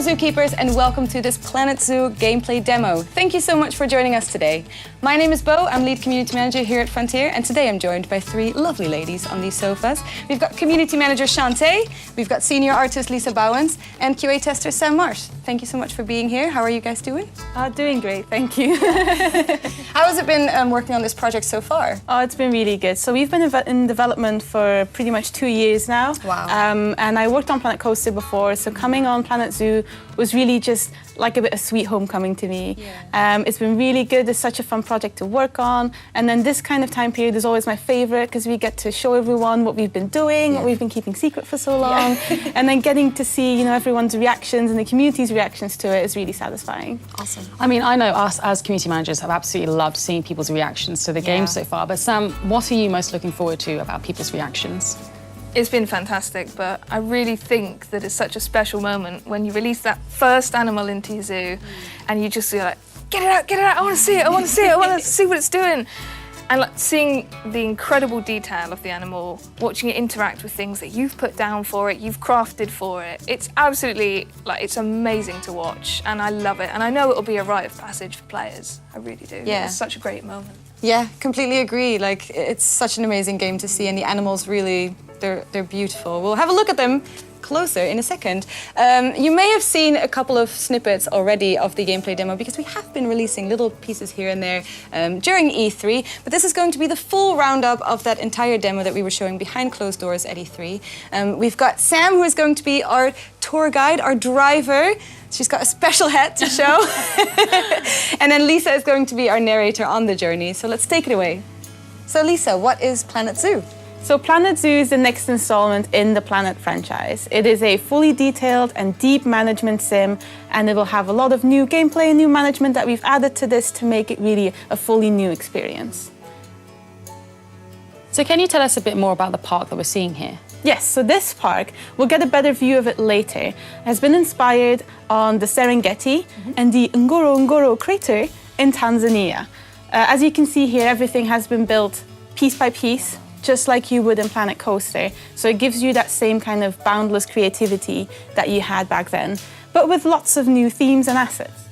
zookeepers, and welcome to this Planet Zoo gameplay demo. Thank you so much for joining us today. My name is Bo, I'm lead community manager here at Frontier, and today I'm joined by three lovely ladies on these sofas. We've got community manager Shantae, we've got senior artist Lisa Bowens, and QA tester Sam Marsh. Thank you so much for being here. How are you guys doing? Doing great, thank you. How has it been working on this project so far? Oh, it's been really good. So we've been in development for pretty much 2 years now. Wow. And I worked on Planet Coaster before, so coming on Planet Zoo was really just like a bit of sweet homecoming to me. Yeah. It's been really good. It's such a fun project to work on. And then this kind of time period is always my favorite because we get to show everyone what we've been doing, what we've been keeping secret for so long. Yeah. And then getting to see, everyone's reactions and the community's reactions to it is really satisfying. Awesome. I mean, I know us as community managers have absolutely loved seeing people's reactions to the game so far. But Sam, what are you most looking forward to about people's reactions? It's been fantastic, but I really think that it's such a special moment when you release that first animal into your zoo and you just feel like, get it out, I want to see it, I want to see it, I want to see what it's doing. And like seeing the incredible detail of the animal, watching it interact with things that you've put down for it, you've crafted for it, it's absolutely, it's amazing to watch, and I love it. And I know it'll be a rite of passage for players, I really do. Yeah. It's such a great moment. Yeah, completely agree. It's such an amazing game to see, and the animals really, they're beautiful. We'll have a look at them closer in a second. You may have seen a couple of snippets already of the gameplay demo because we have been releasing little pieces here and there during E3, but this is going to be the full roundup of that entire demo that we were showing behind closed doors at E3. We've got Sam, who is going to be our tour guide, our driver. She's got a special hat to show. And then Lisa is going to be our narrator on the journey. So let's take it away. So Lisa, what is Planet Zoo? So Planet Zoo is the next installment in the Planet franchise. It is a fully detailed and deep management sim, and it will have a lot of new gameplay and new management that we've added to this to make it really a fully new experience. So can you tell us a bit more about the park that we're seeing here? Yes, so this park, we'll get a better view of it later, has been inspired on the Serengeti and the Ngorongoro crater in Tanzania. As you can see here, everything has been built piece by piece, just like you would in Planet Coaster. So it gives you that same kind of boundless creativity that you had back then, but with lots of new themes and assets.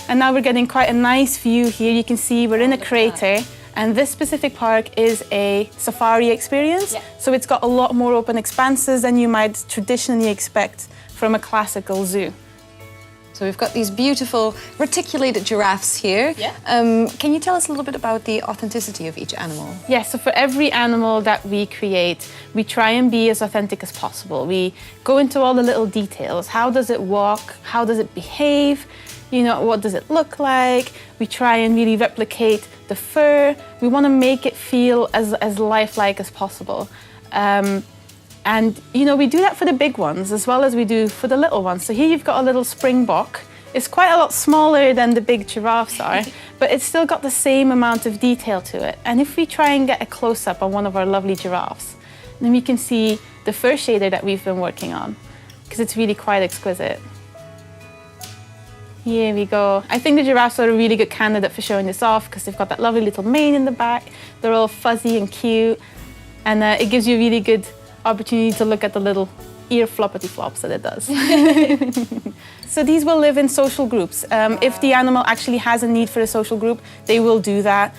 And now we're getting quite a nice view here. You can see we're in a crater, and this specific park is a safari experience. Yeah. So it's got a lot more open expanses than you might traditionally expect from a classical zoo. So we've got these beautiful reticulated giraffes here. Yeah. Can you tell us a little bit about the authenticity of each animal? Yeah, so for every animal that we create, we try and be as authentic as possible. We go into all the little details. How does it walk? How does it behave? What does it look like? We try and really replicate the fur. We want to make it feel as lifelike as possible. And we do that for the big ones as well as we do for the little ones. So here you've got a little springbok. It's quite a lot smaller than the big giraffes are, but it's still got the same amount of detail to it. And if we try and get a close-up on one of our lovely giraffes, then we can see the fur shader that we've been working on, because it's really quite exquisite. Here we go. I think the giraffes are a really good candidate for showing this off because they've got that lovely little mane in the back. They're all fuzzy and cute, and it gives you a really good opportunity to look at the little ear floppity flops that it does. So these will live in social groups. If the animal actually has a need for a social group, they will do that.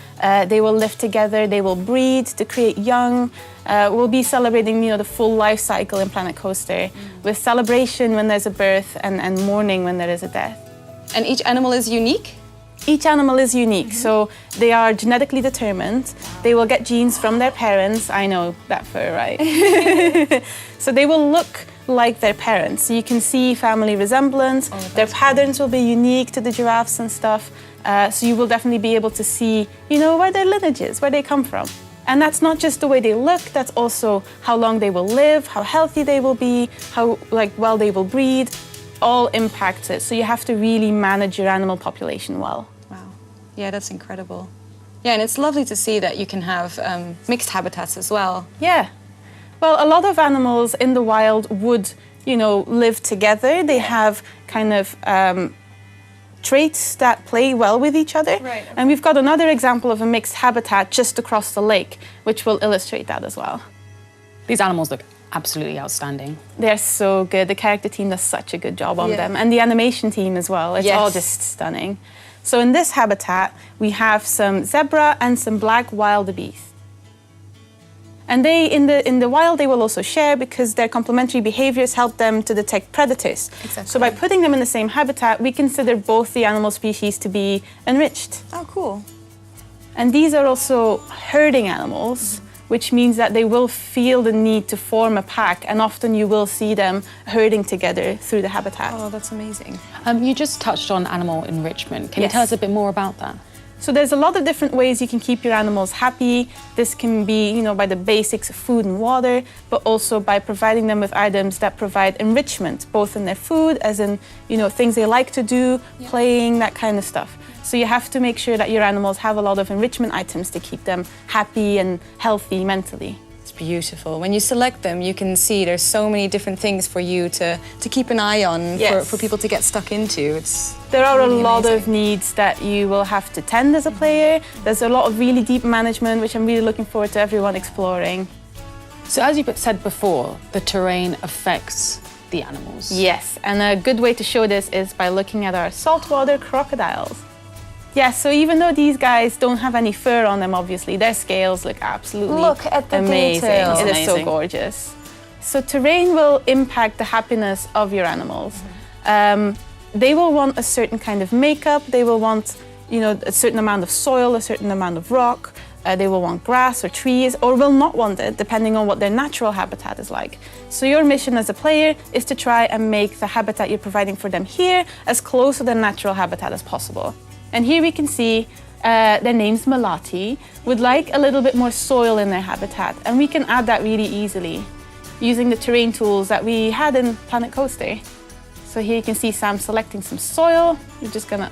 They will live together, they will breed to create young. We'll be celebrating the full life cycle in Planet Coaster with celebration when there's a birth and mourning when there is a death. And each animal is unique? Each animal is unique, so they are genetically determined. They will get genes from their parents. I know that fur, right? So they will look like their parents. So you can see family resemblance. Their patterns will be unique to the giraffes and stuff. So you will definitely be able to see, where their lineage is, where they come from. And that's not just the way they look, that's also how long they will live, how healthy they will be, how well they will breed. All impacts it, so you have to really manage your animal population well. Wow, yeah, that's incredible. Yeah, and it's lovely to see that you can have mixed habitats as well. Yeah, well, a lot of animals in the wild would, live together. They have kind of traits that play well with each other. Right. And we've got another example of a mixed habitat just across the lake, which will illustrate that as well. These animals look absolutely outstanding. They're so good. The character team does such a good job on them. And the animation team as well. It's all just stunning. So in this habitat, we have some zebra and some black wildebeest. And they, in the wild, they will also share because their complementary behaviors help them to detect predators. Exactly. So by putting them in the same habitat, we consider both the animal species to be enriched. Oh, cool. And these are also herding animals, which means that they will feel the need to form a pack, and often you will see them herding together through the habitat. Oh, that's amazing. You just touched on animal enrichment. Can you tell us a bit more about that? So there's a lot of different ways you can keep your animals happy. This can be, you know, by the basics of food and water, but also by providing them with items that provide enrichment, both in their food, as in, you know, things they like to do, playing, that kind of stuff. So you have to make sure that your animals have a lot of enrichment items to keep them happy and healthy mentally. It's beautiful. When you select them, you can see there's so many different things for you to keep an eye on, for people to get stuck into. There are really a lot amazing. of needs that you will have to tend as a player. There's a lot of really deep management, which I'm really looking forward to everyone exploring. So as you said before, the terrain affects the animals. Yes, and a good way to show this is by looking at our saltwater crocodiles. Yeah, so even though these guys don't have any fur on them, obviously, their scales look absolutely Look at the amazing. detail. It is so Amazing. gorgeous. So terrain will impact the happiness of your animals. They will want a certain kind of makeup. They will want, you know, a certain amount of soil, a certain amount of rock. They will want grass or trees, or will not want it, depending on what their natural habitat is like. So your mission as a player is to try and make the habitat you're providing for them here as close to their natural habitat as possible. And here we can see their name's Malati, would like a little bit more soil in their habitat, and we can add that really easily using the terrain tools that we had in Planet Coaster. So here you can see Sam selecting some soil. You're just gonna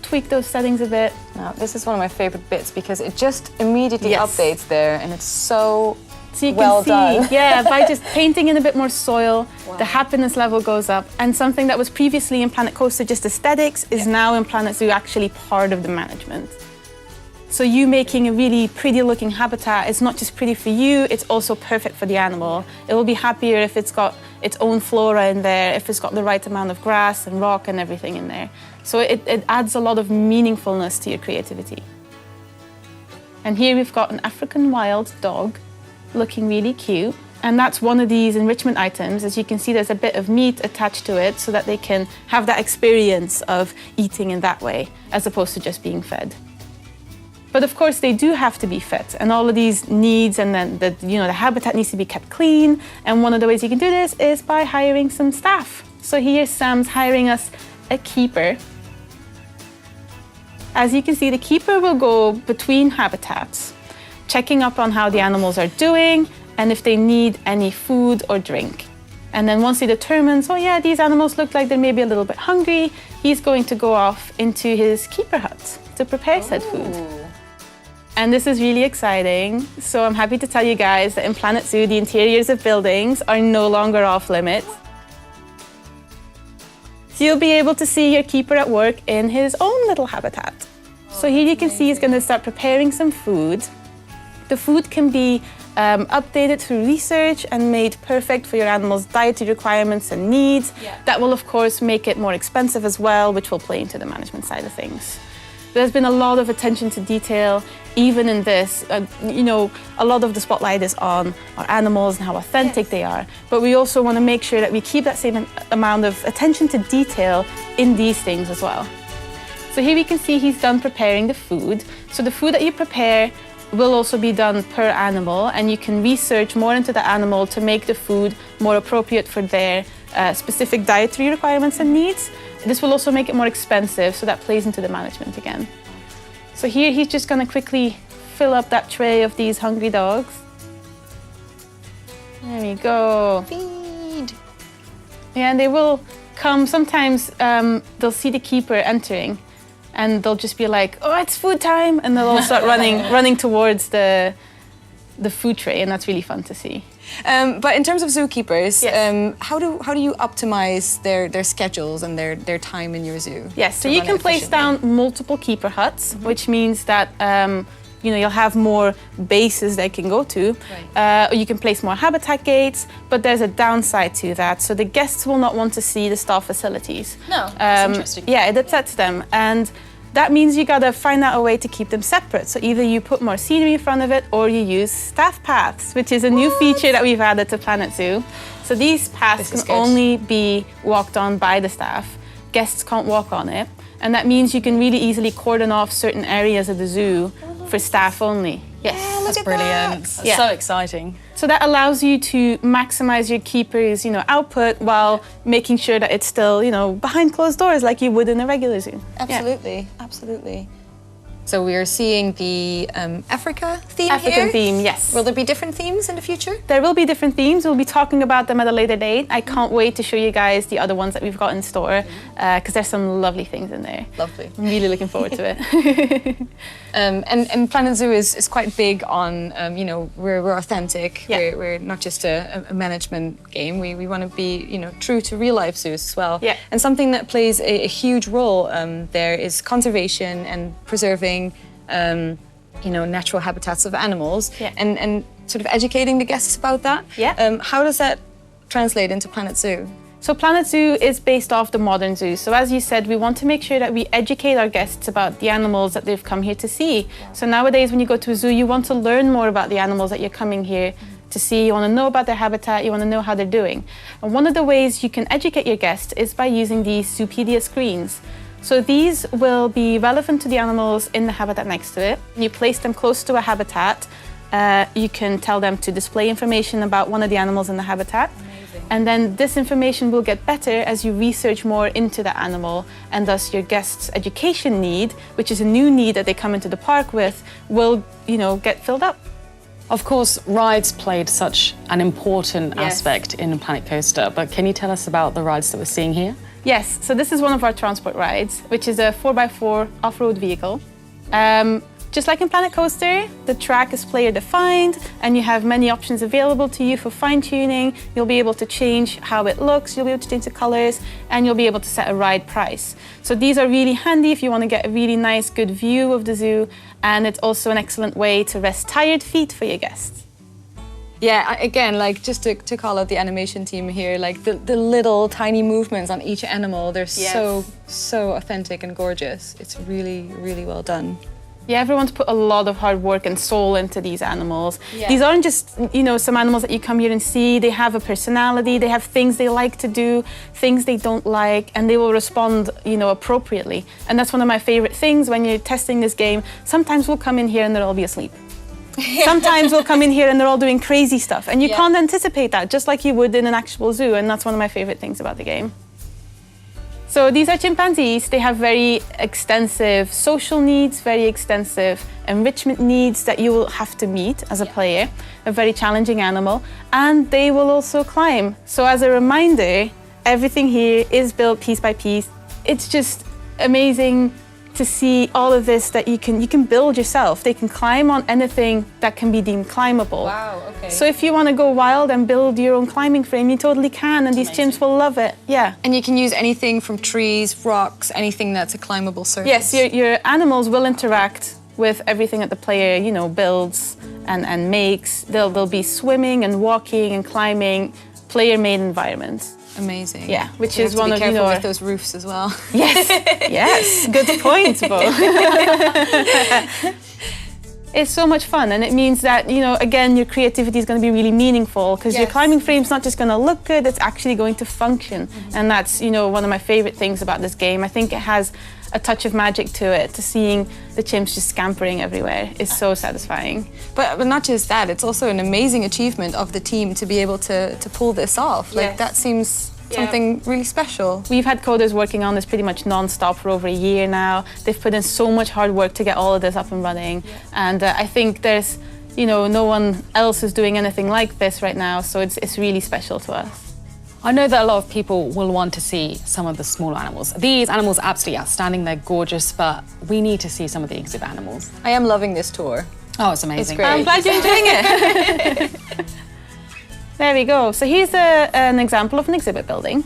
tweak those settings a bit. Now, this is one of my favorite bits because it just immediately updates there, and it's so So you can well see, done. yeah, by just painting in a bit more soil, the happiness level goes up. And something that was previously in Planet Coaster just aesthetics is now in Planet Zoo actually part of the management. So you making a really pretty looking habitat is not just pretty for you, it's also perfect for the animal. It will be happier if it's got its own flora in there, if it's got the right amount of grass and rock and everything in there. So it adds a lot of meaningfulness to your creativity. And here we've got an African wild dog looking really cute. And that's one of these enrichment items. As you can see, there's a bit of meat attached to it so that they can have that experience of eating in that way, as opposed to just being fed. But of course, they do have to be fed, and all of these needs, and then the habitat needs to be kept clean. And one of the ways you can do this is by hiring some staff. So here Sam's hiring us a keeper. As you can see, the keeper will go between habitats, checking up on how the animals are doing and if they need any food or drink. And then once he determines, oh yeah, these animals look like they're maybe a little bit hungry, he's going to go off into his keeper hut to prepare said food. And this is really exciting. So I'm happy to tell you guys that in Planet Zoo, the interiors of buildings are no longer off limits. So you'll be able to see your keeper at work in his own little habitat. So here you can see he's going to start preparing some food. The food can be updated through research and made perfect for your animal's dietary requirements and needs. That will, of course, make it more expensive as well, which will play into the management side of things. There's been a lot of attention to detail, even in this. A lot of the spotlight is on our animals and how authentic they are. But we also want to make sure that we keep that same amount of attention to detail in these things as well. So here we can see he's done preparing the food. So the food that you prepare will also be done per animal, and you can research more into the animal to make the food more appropriate for their specific dietary requirements and needs. This will also make it more expensive, so that plays into the management again. So here he's just going to quickly fill up that tray of these hungry dogs. There we go. Feed. Yeah, and they will come, sometimes they'll see the keeper entering and they'll just be like, oh, it's food time, and they'll all start running towards the food tray, and that's really fun to see. But in terms of zookeepers, Yes. how do you optimize their schedules and their time in your zoo? Yes, so to you run can it place efficiently? down multiple keeper huts, which means that you'll have more bases they can go to. Or you can place more habitat gates, but there's a downside to that. So the guests will not want to see the staff facilities. No, that's interesting. Yeah, it upsets them. And that means you gotta find out a way to keep them separate. So either you put more scenery in front of it or you use staff paths, which is a new feature that we've added to Planet Zoo. So these paths can only be walked on by the staff. Guests can't walk on it. And that means you can really easily cordon off certain areas of the zoo for staff only. Yes, that's brilliant. That's so exciting. So that allows you to maximize your keepers, output while making sure that it's still, behind closed doors like you would in a regular zoo. Absolutely, absolutely. So we are seeing the Africa theme African here? theme, yes. Will there be different themes in the future? There will be different themes. We'll be talking about them at a later date. I can't wait to show you guys the other ones that we've got in store because there's some lovely things in there. Lovely. I'm really looking forward to it. And Planet Zoo is quite big on, we're authentic. Yeah. We're not just a management game. We want to be, true to real life zoos as well. Yeah. And something that plays a huge role there is conservation and preserving natural habitats of animals and sort of educating the guests about that. Yeah. How does that translate into Planet Zoo? So Planet Zoo is based off the modern zoo. So as you said, we want to make sure that we educate our guests about the animals that they've come here to see. So nowadays when you go to a zoo, you want to learn more about the animals that you're coming here to see. You want to know about their habitat, you want to know how they're doing. And one of the ways you can educate your guests is by using these Zoopedia screens. So these will be relevant to the animals in the habitat next to it. You place them close to a habitat. You can tell them to display information about one of the animals in the habitat. Amazing. And then this information will get better as you research more into the animal, and thus your guests' education need, which is a new need that they come into the park with, will, get filled up. Of course, rides played such an important aspect in Planet Coaster, but can you tell us about the rides that we're seeing here? Yes, so this is one of our transport rides, which is a 4x4 off-road vehicle. Just like in Planet Coaster, the track is player defined and you have many options available to you for fine-tuning. You'll be able to change how it looks, you'll be able to change the colors, and you'll be able to set a ride price. So these are really handy if you want to get a really nice, good view of the zoo, and it's also an excellent way to rest tired feet for your guests. Yeah, again, just to call out the animation team here, the little tiny movements on each animal, they're so authentic and gorgeous. It's really, really well done. Yeah, everyone's put a lot of hard work and soul into these animals. Yeah. These aren't just, some animals that you come here and see. They have a personality, they have things they like to do, things they don't like, and they will respond, appropriately. And that's one of my favorite things when you're testing this game. Sometimes we'll come in here and they'll all be asleep. Sometimes we'll come in here and they're all doing crazy stuff, and you can't anticipate that, just like you would in an actual zoo, and that's one of my favorite things about the game. So these are chimpanzees. They have very extensive social needs, very extensive enrichment needs that you will have to meet as a player, a very challenging animal, and they will also climb. So as a reminder, everything here is built piece by piece. It's just amazing to see all of this that you can build yourself. They can climb on anything that can be deemed climbable. Wow, okay. So if you want to go wild and build your own climbing frame, you totally can, and these chimps will love it. Yeah. And you can use anything from trees, rocks, anything that's a climbable surface. Yes, your animals will interact with everything that the player, builds and makes. They'll be swimming and walking and climbing, player-made environments. Amazing. Yeah, which you is have to one be of careful with those roofs as well. Yes, yes, good point, Bo. It's so much fun, and it means that, again, your creativity is going to be really meaningful because your climbing frame's not just going to look good, it's actually going to function. And that's, one of my favorite things about this game. I think it has a touch of magic to it, to seeing the chimps just scampering everywhere is so satisfying. But not just that, it's also an amazing achievement of the team to be able to pull this off. That seems something really special. We've had coders working on this pretty much non-stop for over a year now. They've put in so much hard work to get all of this up and running. And I think there's, no one else is doing anything like this right now, so it's really special to us. I know that a lot of people will want to see some of the smaller animals. These animals are absolutely outstanding, they're gorgeous, but we need to see some of the exhibit animals. I am loving this tour. Oh, it's amazing. It's great. I'm glad you're enjoying it. There we go. So here's an example of an exhibit building.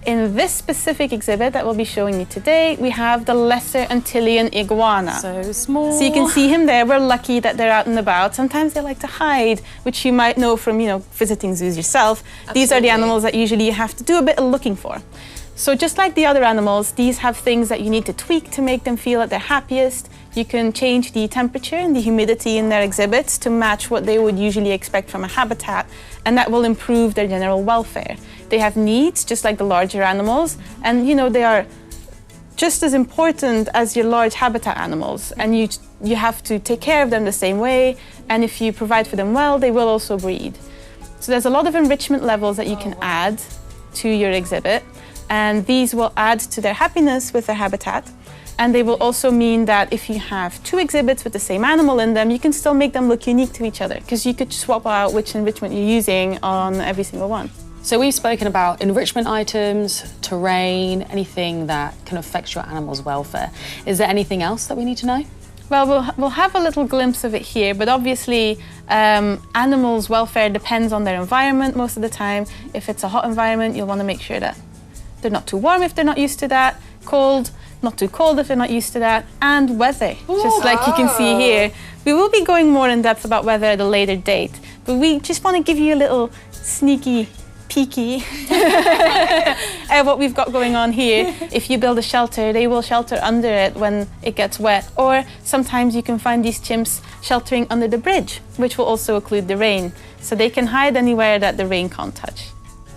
In this specific exhibit that we'll be showing you today, we have the lesser Antillean iguana. So small. So you can see him there. We're lucky that they're out and about. Sometimes they like to hide, which you might know from, visiting zoos yourself. Absolutely. These are the animals that usually you have to do a bit of looking for. So just like the other animals, these have things that you need to tweak to make them feel at their happiest. You can change the temperature and the humidity in their exhibits to match what they would usually expect from a habitat, and that will improve their general welfare. They have needs, just like the larger animals, and they are just as important as your large habitat animals, and you have to take care of them the same way, and if you provide for them well, they will also breed. So there's a lot of enrichment levels that you can add to your exhibit, and these will add to their happiness with their habitat. And they will also mean that if you have two exhibits with the same animal in them, you can still make them look unique to each other, because you could swap out which enrichment you're using on every single one. So we've spoken about enrichment items, terrain, anything that can affect your animal's welfare. Is there anything else that we need to know? Well, we'll have a little glimpse of it here, but obviously animals' welfare depends on their environment most of the time. If it's a hot environment, you'll want to make sure that they're not too warm if they're not used to that, cold, not too cold if they're not used to that, and weather, just like you can see here. We will be going more in depth about weather at a later date, but we just want to give you a little sneaky peeky at what we've got going on here. If you build a shelter, they will shelter under it when it gets wet, or sometimes you can find these chimps sheltering under the bridge, which will also occlude the rain, so they can hide anywhere that the rain can't touch.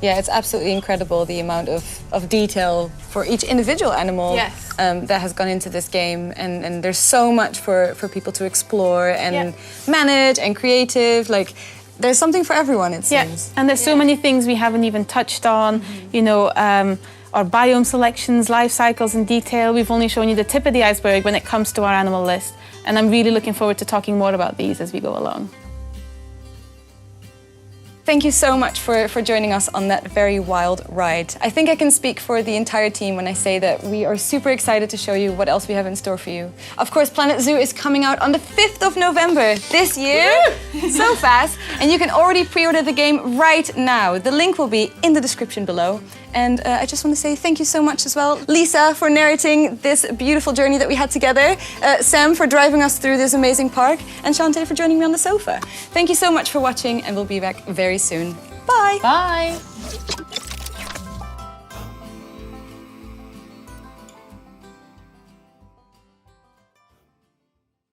Yeah, it's absolutely incredible the amount of detail for each individual animal that has gone into this game, and there's so much for people to explore and manage and creative. Like, there's something for everyone, it seems. And there's so many things we haven't even touched on. Our biome selections, life cycles in detail. We've only shown you the tip of the iceberg when it comes to our animal list, and I'm really looking forward to talking more about these as we go along. Thank you so much for joining us on that very wild ride. I think I can speak for the entire team when I say that we are super excited to show you what else we have in store for you. Of course, Planet Zoo is coming out on the 5th of November this year. So fast. And you can already pre-order the game right now. The link will be in the description below. And I just want to say thank you so much as well, Lisa, for narrating this beautiful journey that we had together, Sam for driving us through this amazing park, and Shantae for joining me on the sofa. Thank you so much for watching, and we'll be back very soon. Bye. Bye.